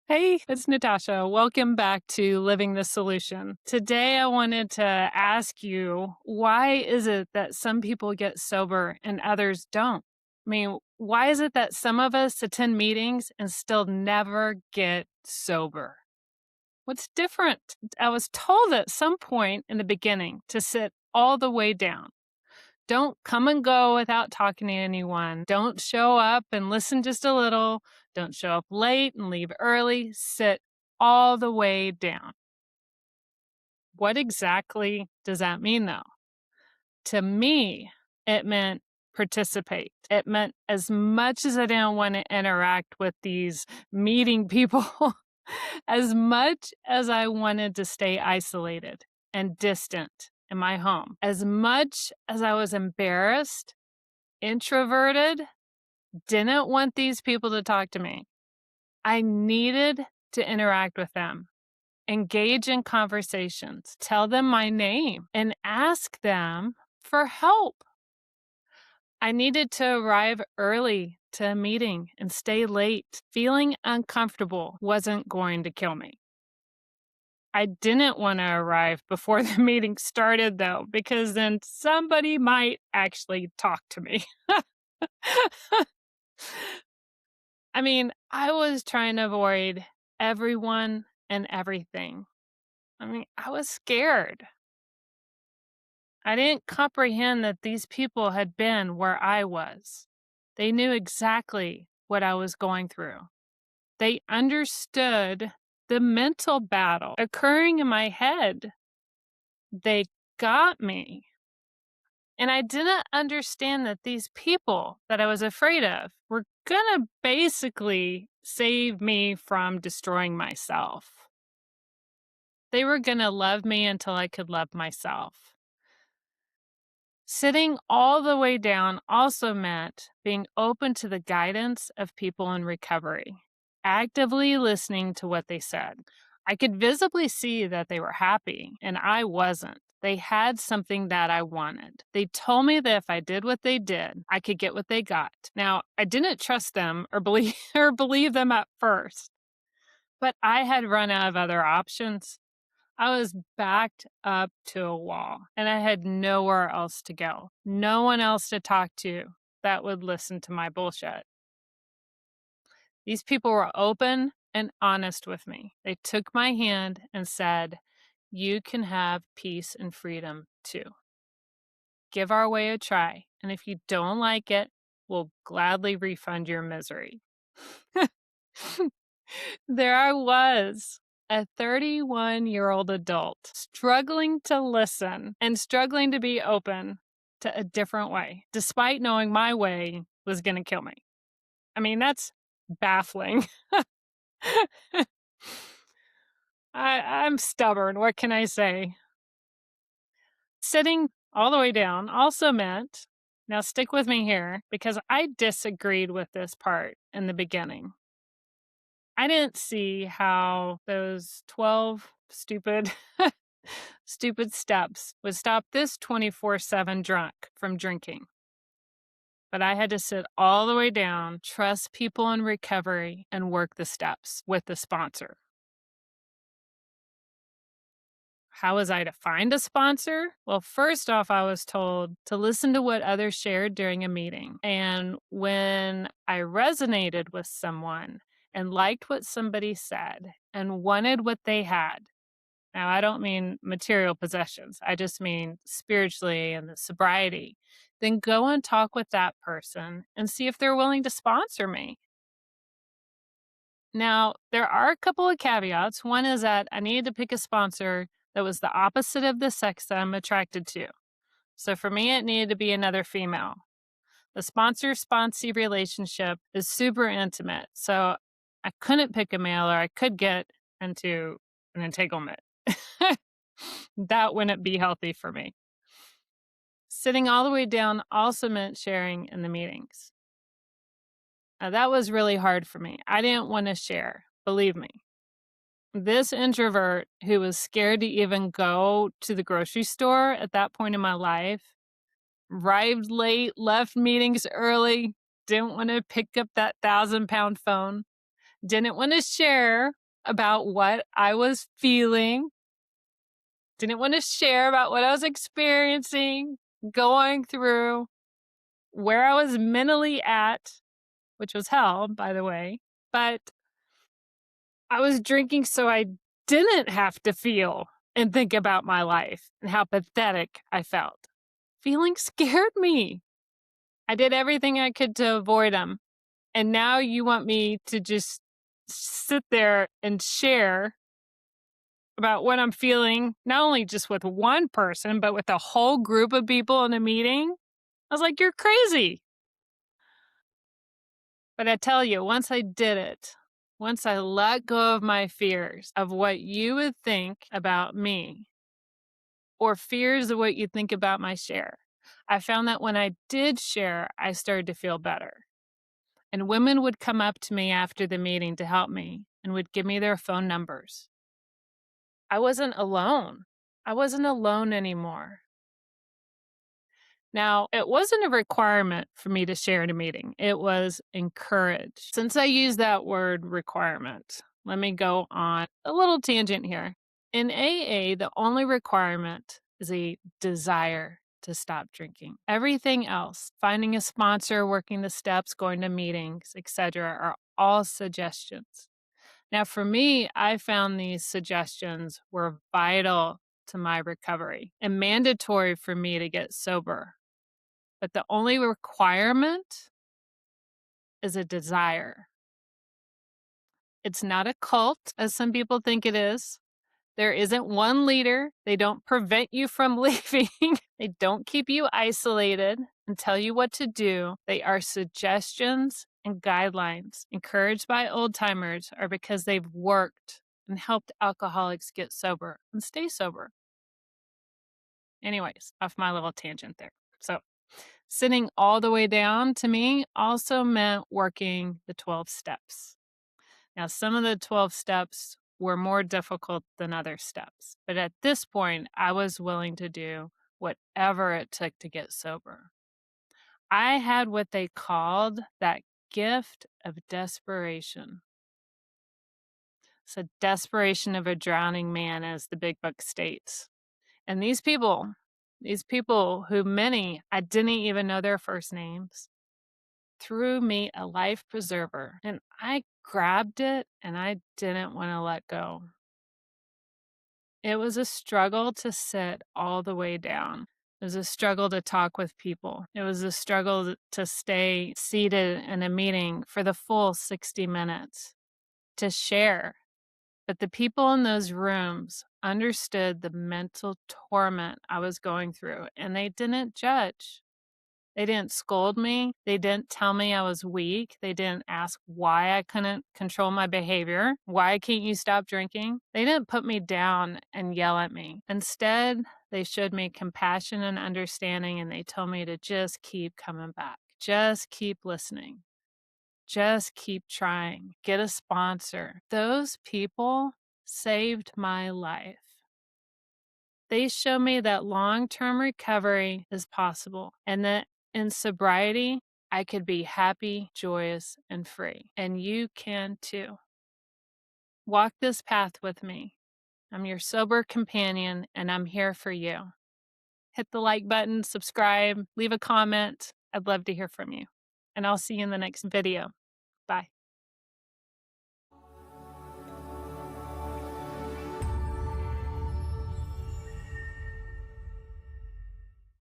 Hey, it's Natasha. Welcome back to Living the Solution. Today, I wanted to ask you, why is it that some people get sober and others don't? I mean, why is it that some of us attend meetings and still never get sober? What's different? I was told at some point in the beginning to sit all the way down. Don't come and go without talking to anyone. Don't show up and listen just a little. Don't show up late and leave early. Sit all the way down. What exactly does that mean, though? To me, it meant participate. It meant as much as I didn't want to interact with these meeting people, as much as I wanted to stay isolated and distant in my home, as much as I was embarrassed, introverted, didn't want these people to talk to me. I needed to interact with them, engage in conversations, tell them my name, and ask them for help. I needed to arrive early to a meeting and stay late. Feeling uncomfortable wasn't going to kill me. I didn't want to arrive before the meeting started, though, because then somebody might actually talk to me. I mean, I was trying to avoid everyone and everything. I mean, I was scared. I didn't comprehend that these people had been where I was. They knew exactly what I was going through. They understood the mental battle occurring in my head. They got me. And I didn't understand that these people that I was afraid of were going to basically save me from destroying myself. They were going to love me until I could love myself. Sitting all the way down also meant being open to the guidance of people in recovery, actively listening to what they said. I could visibly see that they were happy, and I wasn't. They had something that I wanted. They told me that if I did what they did, I could get what they got. Now, I didn't trust them or believe them at first, but I had run out of other options. I was backed up to a wall and I had nowhere else to go. No one else to talk to that would listen to my bullshit. These people were open and honest with me. They took my hand and said, "You can have peace and freedom too. Give our way a try. And if you don't like it, we'll gladly refund your misery." There I was, a 31-year-old adult, struggling to listen and struggling to be open to a different way, despite knowing my way was going to kill me. I mean, that's baffling. I'm stubborn. What can I say? Sitting all the way down also meant, now stick with me here, because I disagreed with this part in the beginning. I didn't see how those 12 stupid stupid steps would stop this 24/7 drunk from drinking. But I had to sit all the way down, trust people in recovery, and work the steps with the sponsor. How was I to find a sponsor? Well, first off, I was told to listen to what others shared during a meeting. And when I resonated with someone and liked what somebody said and wanted what they had, now I don't mean material possessions, I just mean spiritually and the sobriety, then go and talk with that person and see if they're willing to sponsor me. Now, there are a couple of caveats. One is that I needed to pick a sponsor that was the opposite of the sex that I'm attracted to. So for me, it needed to be another female. The sponsor sponsee relationship is super intimate. So I couldn't pick a male, or I could get into an entanglement. That wouldn't be healthy for me. Sitting all the way down also meant sharing in the meetings. Now, that was really hard for me. I didn't want to share, believe me. This introvert who was scared to even go to the grocery store at that point in my life, arrived late, left meetings early, didn't want to pick up that 1,000-pound phone, didn't want to share about what I was feeling, didn't want to share about what I was experiencing, going through, where I was mentally at, which was hell, by the way. But I was drinking so I didn't have to feel and think about my life and how pathetic I felt. Feeling scared me. I did everything I could to avoid them. And now you want me to just sit there and share about what I'm feeling, not only just with one person, but with a whole group of people in a meeting. I was like, you're crazy. But I tell you, once I did it, once I let go of my fears of what you would think about me or fears of what you think about my share, I found that when I did share, I started to feel better. And women would come up to me after the meeting to help me and would give me their phone numbers. I wasn't alone. I wasn't alone anymore. Now, it wasn't a requirement for me to share at a meeting. It was encouraged. Since I use that word requirement, let me go on a little tangent here. In AA, the only requirement is a desire to stop drinking. Everything else, finding a sponsor, working the steps, going to meetings, etc., are all suggestions. Now, for me, I found these suggestions were vital to my recovery and mandatory for me to get sober. But the only requirement is a desire. It's not a cult, as some people think it is. There isn't one leader. They don't prevent you from leaving. They don't keep you isolated and tell you what to do. They are suggestions and guidelines encouraged by old timers or because they've worked and helped alcoholics get sober and stay sober. Anyways, off my little tangent there. So, sitting all the way down to me also meant working the 12 steps. Now, some of the 12 steps were more difficult than other steps, but at this point, I was willing to do whatever it took to get sober. I had what they called that gift of desperation. So, desperation of a drowning man, as the big book states. And these people who many I didn't even know their first names, threw me a life preserver and I grabbed it and I didn't want to let go. It was a struggle to sit all the way down. It was a struggle to talk with people. It was a struggle to stay seated in a meeting for the full 60 minutes, to share. But the people in those rooms understood the mental torment I was going through, and they didn't judge. They didn't scold me. They didn't tell me I was weak. They didn't ask why I couldn't control my behavior. Why can't you stop drinking? They didn't put me down and yell at me. Instead, they showed me compassion and understanding, and they told me to just keep coming back. Just keep listening. Just keep trying. Get a sponsor. Those people saved my life. They show me that long-term recovery is possible and that in sobriety, I could be happy, joyous, and free. And you can too. Walk this path with me. I'm your sober companion, and I'm here for you. Hit the like button, subscribe, leave a comment. I'd love to hear from you. And I'll see you in the next video. Bye.